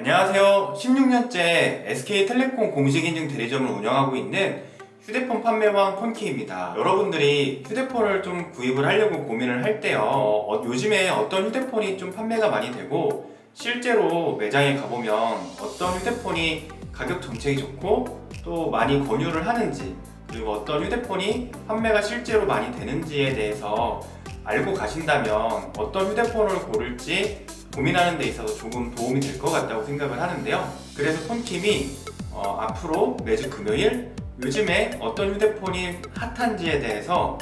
안녕하세요. 16년째 SK텔레콤 공식인증 대리점을 운영하고 있는 휴대폰 판매왕 폰키입니다. 여러분들이 휴대폰을 좀 구입을 하려고 고민을 할 때요, 요즘에 어떤 휴대폰이 좀 판매가 많이 되고 실제로 매장에 가보면 어떤 휴대폰이 가격 정책이 좋고 또 많이 권유를 하는지, 그리고 어떤 휴대폰이 판매가 실제로 많이 되는지에 대해서 알고 가신다면 어떤 휴대폰을 고를지 고민하는 데 있어서 조금 도움이 될 것 같다고 생각을 하는데요. 그래서 폰킴이 앞으로 매주 금요일 요즘에 어떤 휴대폰이 핫한지에 대해서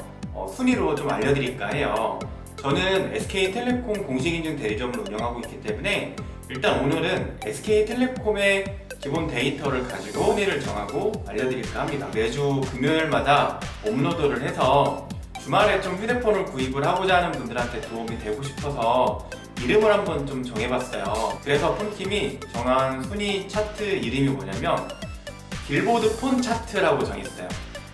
순위로 좀 알려드릴까 해요. 저는 SK텔레콤 공식인증 대리점을 운영하고 있기 때문에 일단 오늘은 SK텔레콤의 기본 데이터를 가지고 순위를 정하고 알려드릴까 합니다. 매주 금요일마다 업로드를 해서 주말에 좀 휴대폰을 구입을 하고자 하는 분들한테 도움이 되고 싶어서 이름을 한번 좀 정해봤어요. 그래서 폰킴이 정한 순위 차트 이름이 뭐냐면 빌보드 폰 차트라고 정했어요.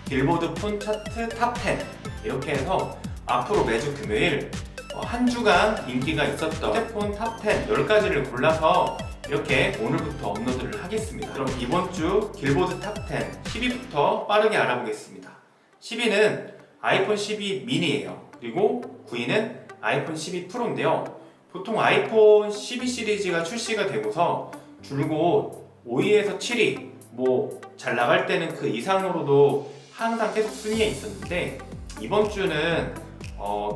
빌보드 폰 차트 탑10 이렇게 해서 앞으로 매주 금요일 한 주간 인기가 있었던 휴대폰 탑10 10가지를 골라서 이렇게 오늘부터 업로드를 하겠습니다. 그럼 이번 주 빌보드 탑10 10위부터 빠르게 알아보겠습니다. 10위는 아이폰 12 미니예요. 그리고 9위는 아이폰 12 프로인데요. 보통 아이폰 12 시리즈가 출시가 되고서 줄곧 5위에서 7위 잘 나갈 때는 그 이상으로도 항상 계속 순위에 있었는데 이번 주는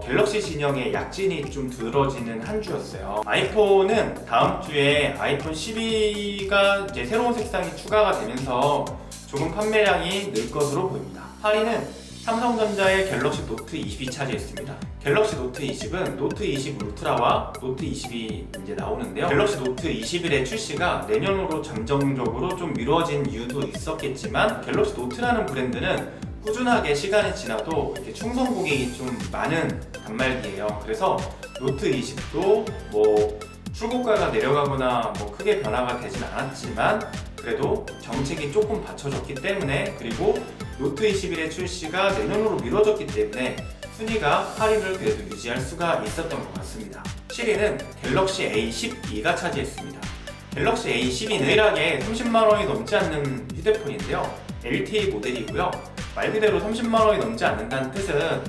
갤럭시 진영의 약진이 좀 두드러지는 한 주였어요. 아이폰은 다음 주에 아이폰 12가 이제 새로운 색상이 추가가 되면서 조금 판매량이 늘 것으로 보입니다. 8위는 삼성전자의 갤럭시 노트 20이 차지했습니다. 갤럭시 노트 20은 노트 20 울트라와 노트 20이 이제 나오는데요. 갤럭시 노트 21의 출시가 내년으로 잠정적으로 좀 미뤄진 이유도 있었겠지만 갤럭시 노트라는 브랜드는 꾸준하게 시간이 지나도 이렇게 충성 고객이 좀 많은 단말기예요. 그래서 노트 20도 출고가가 내려가거나 크게 변화가 되진 않았지만 그래도 정책이 조금 받쳐졌기 때문에, 그리고 노트 21의 출시가 내년으로 미뤄졌기 때문에 순위가 8위를 그래도 유지할 수가 있었던 것 같습니다. 7위는 갤럭시 A12가 차지했습니다. 갤럭시 A12는 유일하게 30만원이 넘지 않는 휴대폰인데요. LTE 모델이고요. 말 그대로 30만원이 넘지 않는다는 뜻은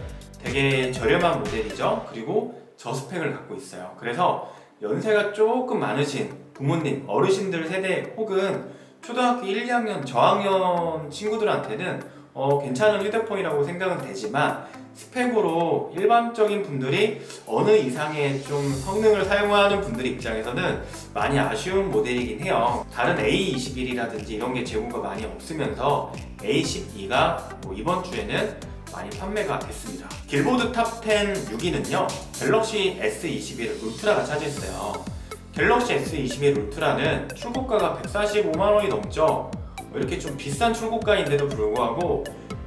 되게 저렴한 모델이죠. 그리고 저스펙을 갖고 있어요. 그래서 연세가 조금 많으신 부모님, 어르신들 세대 혹은 초등학교 1, 2학년 저학년 친구들한테는 괜찮은 휴대폰이라고 생각은 되지만 스펙으로 일반적인 분들이 어느 이상의 좀 성능을 사용하는 분들 입장에서는 많이 아쉬운 모델이긴 해요. 다른 A21이라든지 이런 게 재고가 많이 없으면서 A12가 이번 주에는 많이 판매가 됐습니다. 빌보드 탑10 6위는요, 갤럭시 S21 울트라가 차지했어요. 갤럭시 S21 울트라는 출고가가 145만원이 넘죠. 이렇게 좀 비싼 출고가인데도 불구하고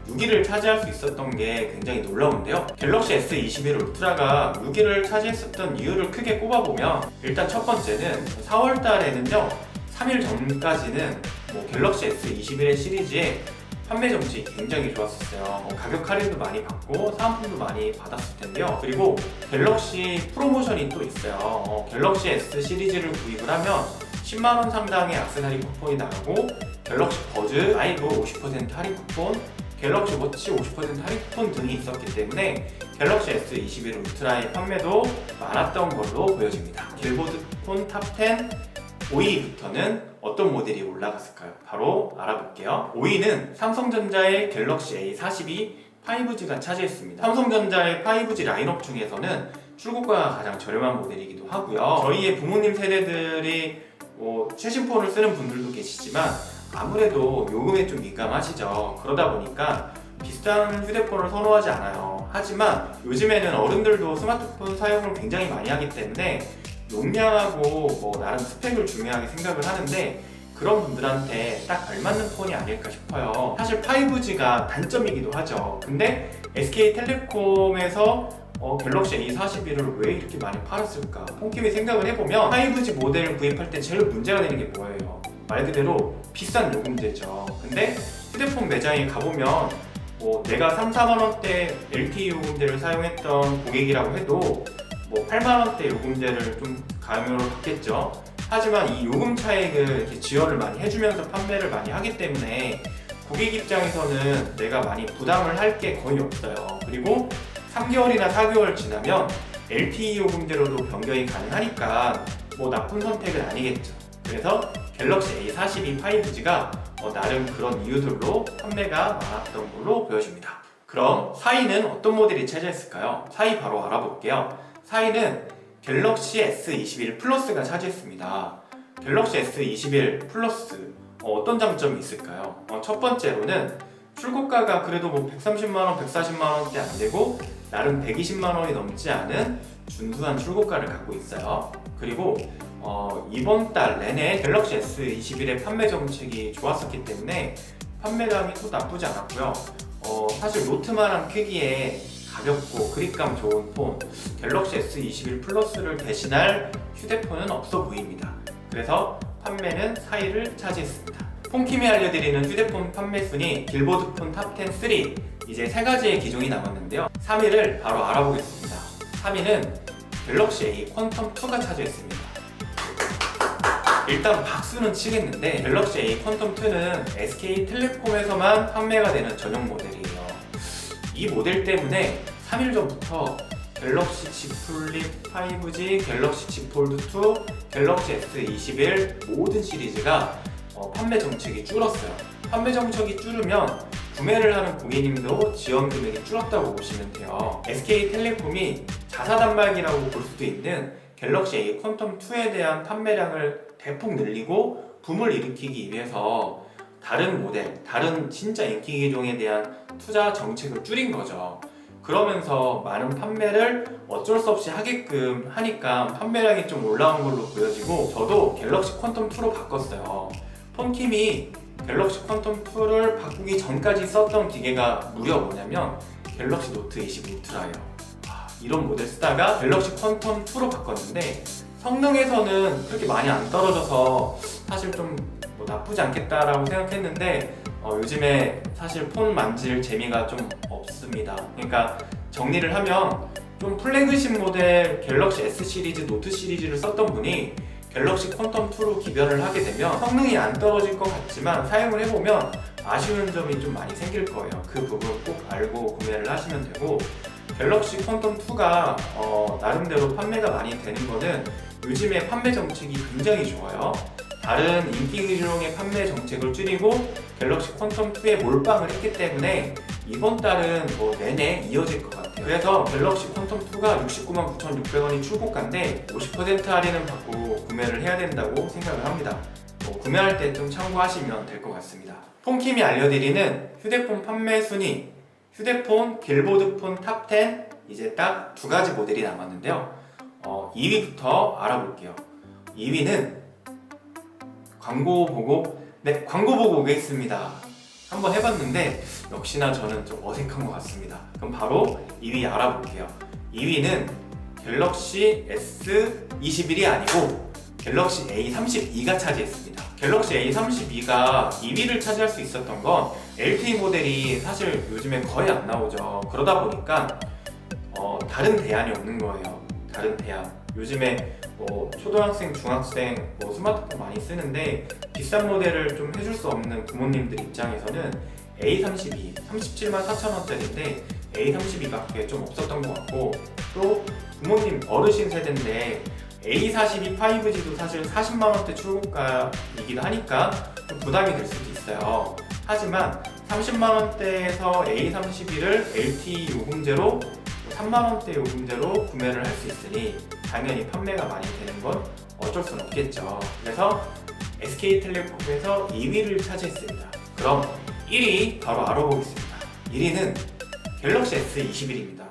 6위를 차지할 수 있었던 게 굉장히 놀라운데요. 갤럭시 S21 울트라가 6위를 차지했었던 이유를 크게 꼽아보면 일단 첫 번째는 4월 달에는요, 3일 전까지는 갤럭시 S21의 시리즈에 판매 정책이 굉장히 좋았었어요. 가격 할인도 많이 받고 사은품도 많이 받았을 텐데요. 그리고 갤럭시 프로모션이 또 있어요. 갤럭시 S 시리즈를 구입을 하면 10만원 상당의 액세서리 쿠폰이 나가고 갤럭시 버즈 5 50% 할인 쿠폰, 갤럭시 워치 50% 할인 쿠폰 등이 있었기 때문에 갤럭시 S21 울트라의 판매도 많았던 걸로 보여집니다. 빌보드 폰 탑10 5위부터는 어떤 모델이 올라갔을까요? 바로 알아볼게요. 5위는 삼성전자의 갤럭시 A42 5G가 차지했습니다. 삼성전자의 5G 라인업 중에서는 출고가가 가장 저렴한 모델이기도 하고요. 저희의 부모님 세대들이 최신 폰을 쓰는 분들도 계시지만 아무래도 요금에 좀 민감하시죠. 그러다 보니까 비싼 휴대폰을 선호하지 않아요. 하지만 요즘에는 어른들도 스마트폰 사용을 굉장히 많이 하기 때문에 용량하고 나름 스펙을 중요하게 생각을 하는데 그런 분들한테 딱 알맞는 폰이 아닐까 싶어요. 사실 5G가 단점이기도 하죠. 근데 SK텔레콤에서 갤럭시 A41을 왜 이렇게 많이 팔았을까? 폰킴이 생각을 해보면 5G 모델을 구입할 때 제일 문제가 되는 게 뭐예요? 말 그대로 비싼 요금제죠. 근데 휴대폰 매장에 가보면 내가 3, 4만원대 LTE 요금제를 사용했던 고객이라고 해도 8만원대 요금제를 좀 가용을 받겠죠. 하지만 이 요금 차익을 이렇게 지원을 많이 해주면서 판매를 많이 하기 때문에 고객 입장에서는 내가 많이 부담을 할 게 거의 없어요. 그리고 3개월이나 4개월 지나면 LTE 요금제로도 변경이 가능하니까 뭐 나쁜 선택은 아니겠죠. 그래서 갤럭시 A42 5G가 나름 그런 이유들로 판매가 많았던 걸로 보여집니다. 그럼 4위는 어떤 모델이 차지했을까요? 4위 바로 알아볼게요. 4위는 갤럭시 S21 플러스가 차지했습니다. 갤럭시 S21 플러스 어떤 장점이 있을까요? 첫 번째로는 출고가가 그래도 뭐 130만원, 140만원대 안 되고 나름 120만원이 넘지 않은 준수한 출고가를 갖고 있어요. 그리고 이번 달 내내 갤럭시 S21의 판매 정책이 좋았었기 때문에 판매량이 또 나쁘지 않았고요. 사실 노트만한 크기에 가볍고 그립감 좋은 폰 갤럭시 S21 플러스를 대신할 휴대폰은 없어 보입니다. 그래서 판매는 4위를 차지했습니다. 폰킴이 알려드리는 휴대폰 판매 순위 빌보드 폰 탑10 3 이제 3가지의 기종이 남았는데요. 3위를 바로 알아보겠습니다. 3위는 갤럭시 A 퀀텀2가 차지했습니다. 일단 박수는 치겠는데 갤럭시 A 퀀텀2는 SK텔레콤에서만 판매가 되는 전용 모델이에요. 이 모델 때문에 3일 전부터 갤럭시 Z 플립 5G, 갤럭시 Z 폴드 2, 갤럭시 S21 모든 시리즈가 판매 정책이 줄었어요. 판매 정책이 줄으면 구매를 하는 고객님도 지원 금액이 줄었다고 보시면 돼요. SK텔레콤이 자사 단말기라고 볼 수도 있는 갤럭시 A 퀀텀2에 대한 판매량을 대폭 늘리고 붐을 일으키기 위해서 다른 모델, 다른 진짜 인기 기종에 대한 투자 정책을 줄인 거죠. 그러면서 많은 판매를 어쩔 수 없이 하게끔 하니까 판매량이 좀 올라온 걸로 보여지고 저도 갤럭시 퀀텀2로 바꿨어요. 폰킴이 갤럭시 퀀텀2를 바꾸기 전까지 썼던 기계가 무려 뭐냐면 갤럭시 노트 20 울트라예요. 이런 모델 쓰다가 갤럭시 퀀텀2로 바꿨는데 성능에서는 그렇게 많이 안 떨어져서 사실 좀 뭐 나쁘지 않겠다라고 생각했는데 요즘에 사실 폰 만질 재미가 좀 없습니다. 그러니까 정리를 하면 좀 플래그십 모델 갤럭시 S 시리즈, 노트 시리즈를 썼던 분이 갤럭시 퀀텀2로 기변을 하게 되면 성능이 안 떨어질 것 같지만 사용을 해보면 아쉬운 점이 좀 많이 생길 거예요. 그 부분 꼭 알고 구매를 하시면 되고 갤럭시 퀀텀2가 나름대로 판매가 많이 되는 거는 요즘에 판매 정책이 굉장히 좋아요. 다른 인기 기종의 판매 정책을 줄이고 갤럭시 퀀텀2에 몰빵을 했기 때문에 이번 달은 뭐 내내 이어질 것 같아요. 그래서 갤럭시 퀀텀2가 69만 9,600원이 출고가인데 50% 할인은 받고 구매를 해야 된다고 생각을 합니다. 구매할 때 좀 참고하시면 될 것 같습니다. 폰킴이 알려드리는 휴대폰 판매 순위 휴대폰 빌보드 폰 탑10 이제 딱 2가지 모델이 남았는데요. 2위부터 알아볼게요. 2위는 광고 보고 오겠습니다. 한번 해봤는데 역시나 저는 좀 어색한 것 같습니다. 그럼 바로 2위 알아볼게요. 2위는 갤럭시 S21이 아니고 갤럭시 A32가 차지했습니다. 갤럭시 A32가 2위를 차지할 수 있었던 건 LTE 모델이 사실 요즘에 거의 안 나오죠. 그러다 보니까 다른 대안이 없는 거예요. 다른 대안. 요즘에 뭐 초등학생, 중학생 스마트폰 많이 쓰는데 비싼 모델을 좀 해줄 수 없는 부모님들 입장에서는 A32 37만 4천원짜리인데 A32밖에 좀 없었던 것 같고 또 부모님 어르신 세대인데 A42 5G도 사실 40만원대 출고가이기도 하니까 좀 부담이 될 수도 있어요. 하지만 30만원대에서 A31을 LTE 요금제로 3만원대 요금제로 구매를 할 수 있으니 당연히 판매가 많이 되는 건 어쩔 순 없겠죠. 그래서 SK텔레콤에서 2위를 차지했습니다. 그럼 1위 바로 알아보겠습니다. 1위는 갤럭시 S21입니다.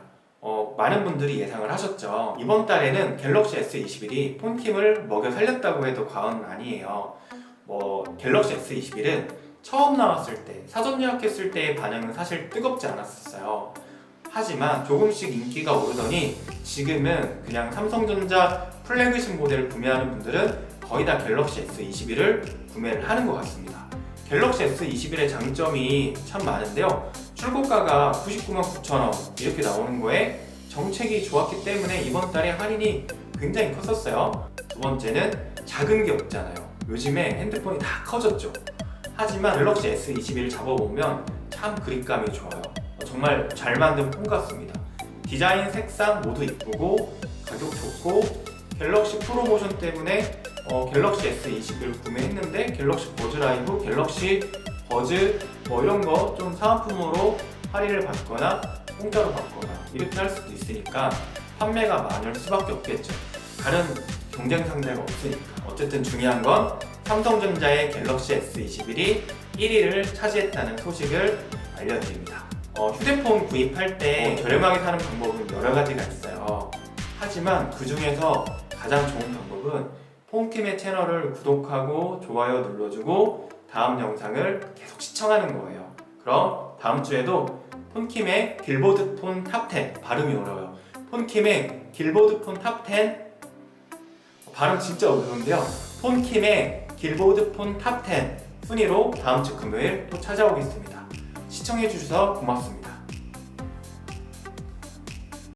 많은 분들이 예상을 하셨죠. 이번 달에는 갤럭시 S21이 폰킴을 먹여 살렸다고 해도 과언은 아니에요. 갤럭시 S21은 처음 나왔을 때, 사전 예약했을 때의 반응은 사실 뜨겁지 않았었어요. 하지만 조금씩 인기가 오르더니 지금은 그냥 삼성전자 플래그십 모델을 구매하는 분들은 거의 다 갤럭시 S21을 구매를 하는 것 같습니다. 갤럭시 S21의 장점이 참 많은데요. 출고가가 99만 9천원 이렇게 나오는 거에 정책이 좋았기 때문에 이번 달에 할인이 굉장히 컸었어요. 두 번째는 작은 게 없잖아요. 요즘에 핸드폰이 다 커졌죠. 하지만 갤럭시 S21을 잡아보면 참 그립감이 좋아요. 정말 잘 만든 폰 같습니다. 디자인, 색상 모두 이쁘고 가격 좋고 갤럭시 프로모션 때문에 갤럭시 S21을 구매했는데 갤럭시 버즈 라이브, 갤럭시 버즈 이런 거 좀 사은품으로 할인을 받거나 공짜로 받거나 이렇게 할 수도 있으니까 판매가 많을 수밖에 없겠죠. 다른 경쟁 상대가 없으니까. 어쨌든 중요한 건 삼성전자의 갤럭시 S21이 1위를 차지했다는 소식을 알려드립니다. 휴대폰 구입할 때 저렴하게 사는 방법은 여러 가지가 있어요. 하지만 그 중에서 가장 좋은 방법은 폰킴의 채널을 구독하고 좋아요 눌러주고 다음 영상을 계속 시청하는 거예요. 그럼 다음 주에도 폰킴의 빌보드 폰 탑10, 발음이 어려워요. 폰킴의 빌보드 폰 탑10, 발음 진짜 어려운데요. 폰킴의 빌보드 폰 탑10 순위로 다음 주 금요일 또 찾아오겠습니다. 시청해주셔서 고맙습니다.